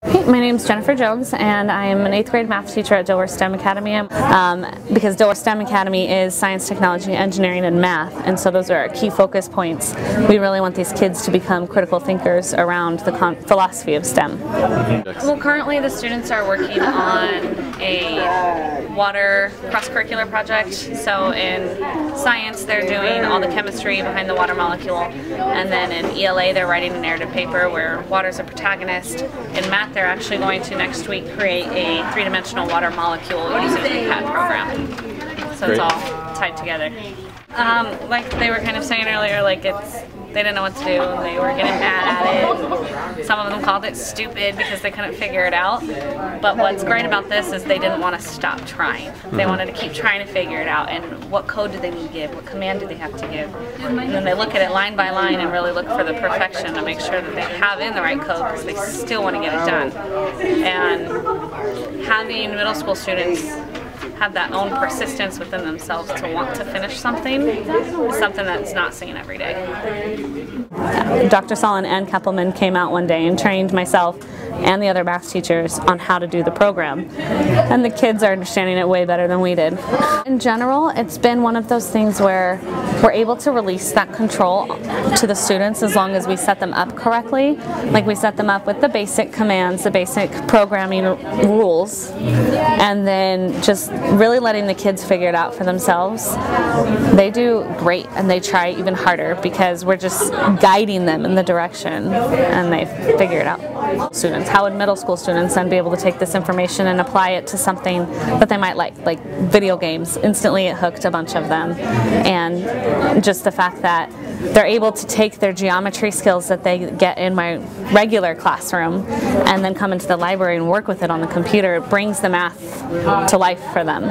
Hey, my name is Jennifer Jones, and I am an 8th grade math teacher at Dilworth STEM Academy. Because Dilworth STEM Academy is science, technology, engineering, and math, and so those are our key focus points. We really want these kids to become critical thinkers around the philosophy of STEM. Well, currently the students are working on a water cross-curricular project. So in science, they're doing all the chemistry behind the water molecule, and then in ELA, they're writing a narrative paper where water is a protagonist. In math, they're actually going to next week create a three-dimensional water molecule using the CAD program. So Great. It's all tied together. Like they were kind of saying earlier, like they didn't know what to do, and they were getting mad at it. Some of them called it stupid because they couldn't figure it out. But what's great about this is they didn't want to stop trying. They wanted to keep trying to figure it out, and what code do they need to give, what command do they have to give. And then they look at it line by line and really look for the perfection to make sure that they have in the right code, because they still want to get it done. And having middle school students have that own persistence within themselves to want to finish something is something that's not seen every day. Dr. Solon and Keppelman came out one day and trained myself and the other math teachers on how to do the program. And the kids are understanding it way better than we did. In general, it's been one of those things where we're able to release that control to the students as long as we set them up correctly. Like we set them up with the basic commands, the basic programming rules, and then just really letting the kids figure it out for themselves. They do great, and they try even harder because we're just guiding them in the direction, and they figure it out. Students, how would middle school students then be able to take this information and apply it to something that they might like video games? Instantly it hooked a bunch of them, and just the fact that they're able to take their geometry skills that they get in my regular classroom and then come into the library and work with it on the computer. It brings the math to life for them.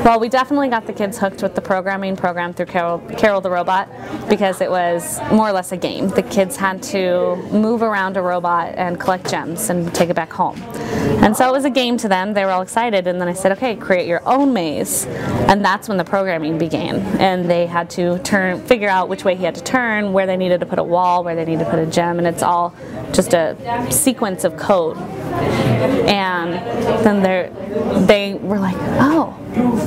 Well, we definitely got the kids hooked with the programming program through Carol the Robot, because it was more or less a game. The kids had to move around a robot and collect gems and take it back home. And so it was a game to them. They were all excited, and then I said, okay, create your own maze. And that's when the programming began. And they had to figure out which way he had to turn, where they needed to put a wall, where they needed to put a gem, and it's all just a sequence of code. And then they were like, oh,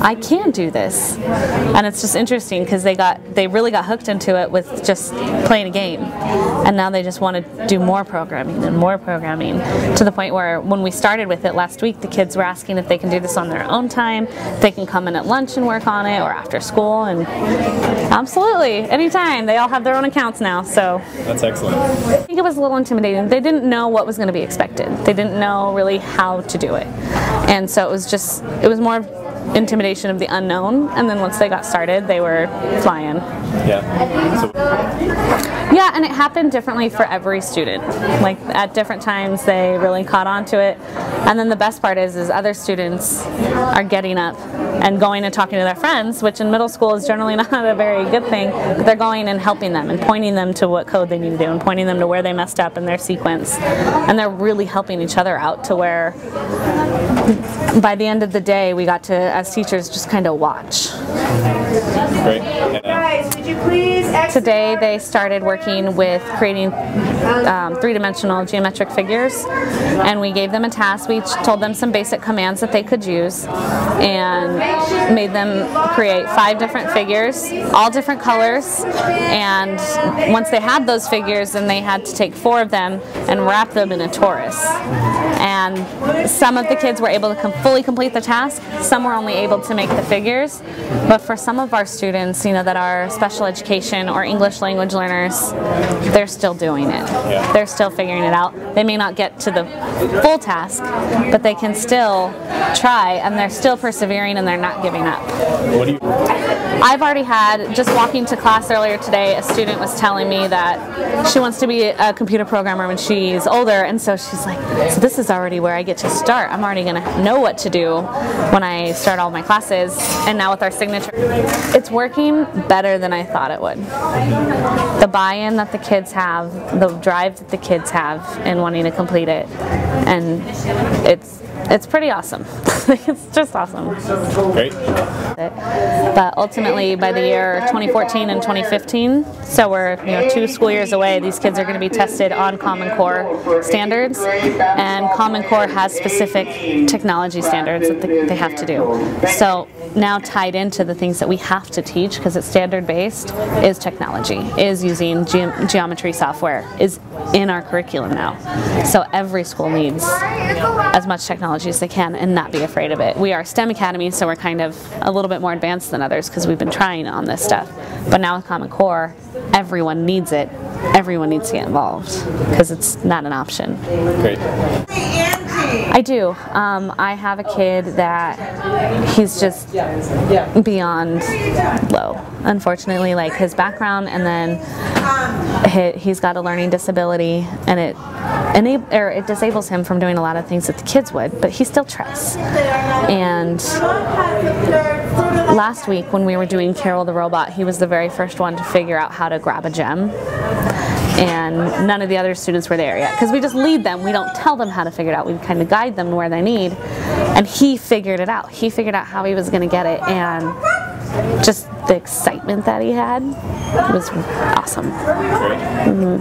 I can do this. And it's just interesting because they really got hooked into it with just playing a game. And now they just want to do more programming and more programming, to the point where when we started with it last week, the kids were asking if they can do this on their own time, if they can come in at lunch and work on it, or after school. And absolutely, anytime. They all have their own accounts now. So that's excellent. I think it was a little intimidating. They didn't know what was going to be expected. They didn't know really how to do it. And so it was more intimidation of the unknown, and then once they got started, they were flying. Yeah, and it happened differently for every student. Like at different times, they really caught on to it. And then the best part is other students are getting up and going and talking to their friends, which in middle school is generally not a very good thing, but they're going and helping them and pointing them to what code they need to do and pointing them to where they messed up in their sequence. And they're really helping each other out to where by the end of the day, we got to, as teachers, just kind of watch. Great. Guys, would you please Today they started working with creating three-dimensional geometric figures, and we gave them a task. We told them some basic commands that they could use and made them create 5 different figures, all different colors, and once they had those figures, then they had to take 4 of them and wrap them in a torus. And some of the kids were able to fully complete the task, some were only able to make the figures, but for some of our students, that are special education or English language learners, they're still doing it. They're still figuring it out. They may not get to the full task, but they can still try, and they're still persevering, and they're not giving up. I've already had, just walking to class earlier today, a student was telling me that she wants to be a computer programmer when she's older, and so she's like, so this is already where I get to start. I'm already going to know what to do when I start all my classes. And now with our signature, it's working better than I thought it would. The buy-in that the kids have, the drive that the kids have in wanting to complete it, and it's pretty awesome. It's just awesome. Great. But ultimately, by the year 2014 and 2015, so we're 2 school years away, these kids are going to be tested on Common Core standards, and Common Core has specific technology standards that they have to do. So now tied into the things that we have to teach, because it's standard-based, is technology, is using geometry software, is in our curriculum now. So every school needs as much technology as they can and not be afraid of it. We are a STEM academy, so we're kind of a little bit more advanced than others because we've been trying on this stuff. But now with Common Core, everyone needs it. Everyone needs to get involved because it's not an option. Great. I do. I have a kid that he's just beyond low, unfortunately, like his background, and then he's got a learning disability, and it disables him from doing a lot of things that the kids would, but he still tries. And last week when we were doing Carol the Robot, he was the very first one to figure out how to grab a gem. And none of the other students were there yet, because we just lead them. We don't tell them how to figure it out. We kind of guide them where they need. And he figured it out. He figured out how he was going to get it, and just the excitement that he had was awesome. Mm-hmm.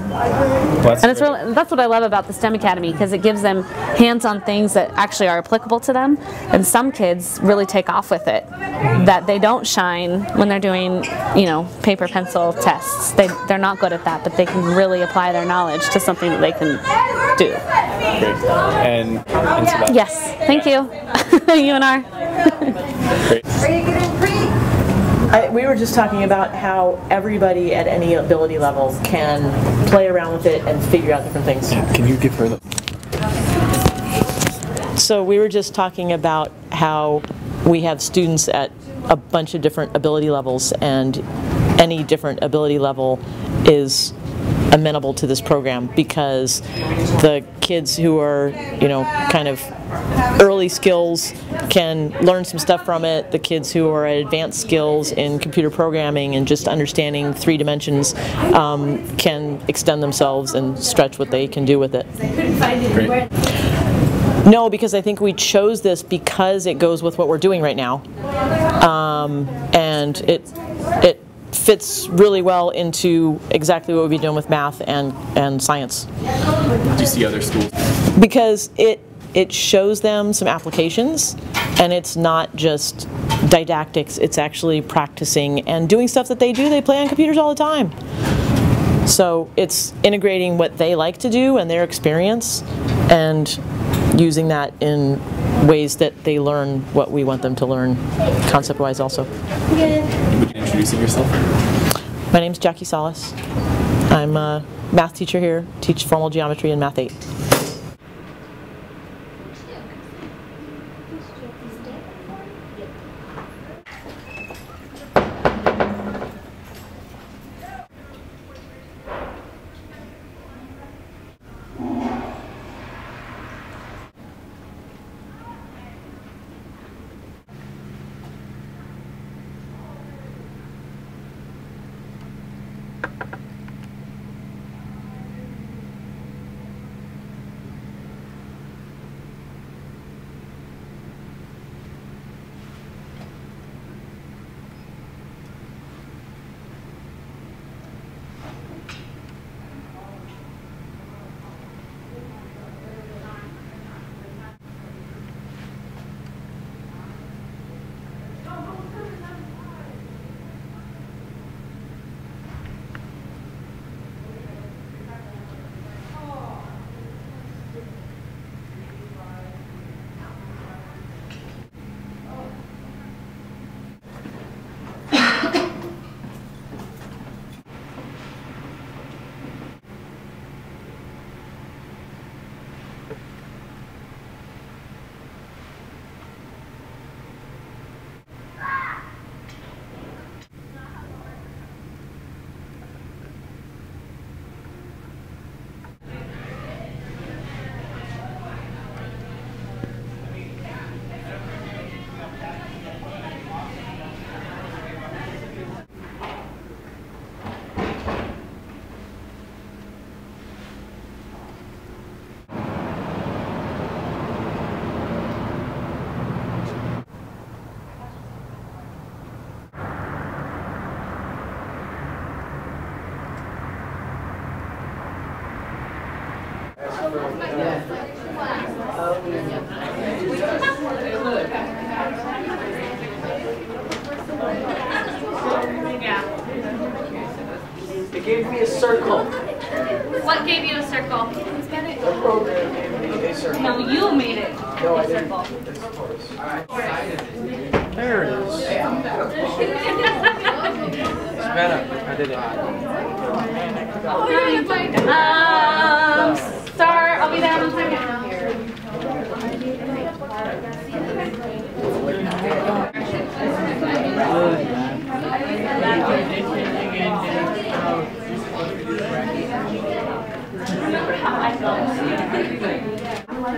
Well, And that's what I love about the STEM Academy, because it gives them hands-on things that actually are applicable to them. And some kids really take off with it, that they don't shine when they're doing, paper pencil tests. They're not good at that, but they can really apply their knowledge to something that they can do. Great. And NCLab. Yes, thank you. UNR. Great. Are you getting free? We were just talking about how everybody at any ability level can play around with it and figure out different things. Yeah, can you give her the... So we were just talking about how we have students at a bunch of different ability levels, and any different ability level is amenable to this program, because the kids who are, kind of early skills can learn some stuff from it. The kids who are at advanced skills in computer programming and just understanding 3 dimensions can extend themselves and stretch what they can do with it. Great. No, because I think we chose this because it goes with what we're doing right now, and it fits really well into exactly what we'll be doing with math and science. Do you see other schools? Because it shows them some applications, and it's not just didactics, it's actually practicing and doing stuff that they do. They play on computers all the time. So it's integrating what they like to do and their experience and using that in ways that they learn what we want them to learn concept-wise also. Would you introducing yourself? My name's Jackie Salas. I'm a math teacher here, teach formal geometry in Math 8. It gave me a circle. What gave you a circle? The program gave me a circle. No, you made it No, I a didn't. circle. There it is. I did it. Start. I'll be there in a second.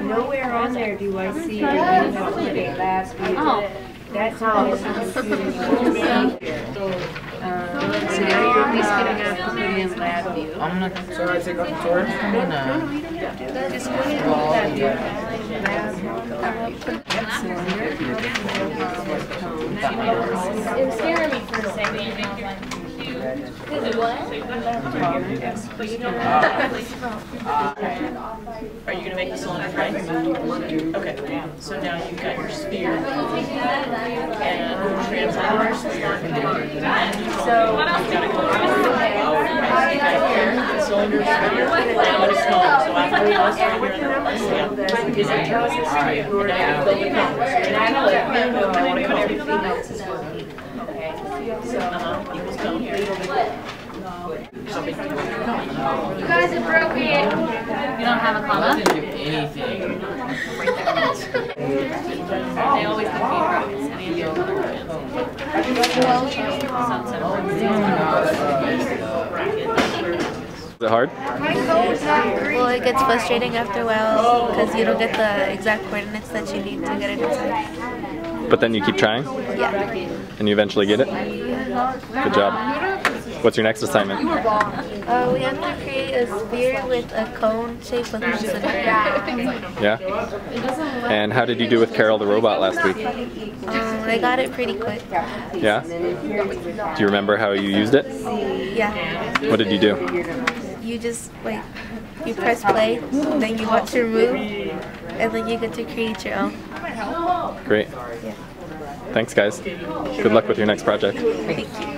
Nowhere on there do I see that you put it last week. Oh. That's how it's on the computer. So now you're just gonna have to put in lab view. I'm gonna. So I take off the tour? No, you don't have to. Just go ahead and put lab view. It was scaring me for a second. Are you going to make the cylinder right? Okay, so now you've got your sphere and translate your sphere. So what else got to go here? The cylinder sphere, and what is smaller. So after we lost right here in the place, It tells us to ignore that. And I know that we know when everything else is working. equals cone here. You guys are broken. You don't have a comma? Anything. They always compete brackets. Any of your other Is it hard? Well, it gets frustrating after a while because you don't get the exact coordinates that you need to get it inside. But then you keep trying? Yeah. And you eventually get it? Good job. What's your next assignment? We have to create a sphere with a cone shape with one cylinder. Yeah? And how did you do with Carol the robot last week? I got it pretty quick. Yeah? Do you remember how you used it? Yeah. What did you do? You just, like, you press play, then you watch her move, and then you get to create your own. Great. Yeah. Thanks, guys. Good luck with your next project. Thank you.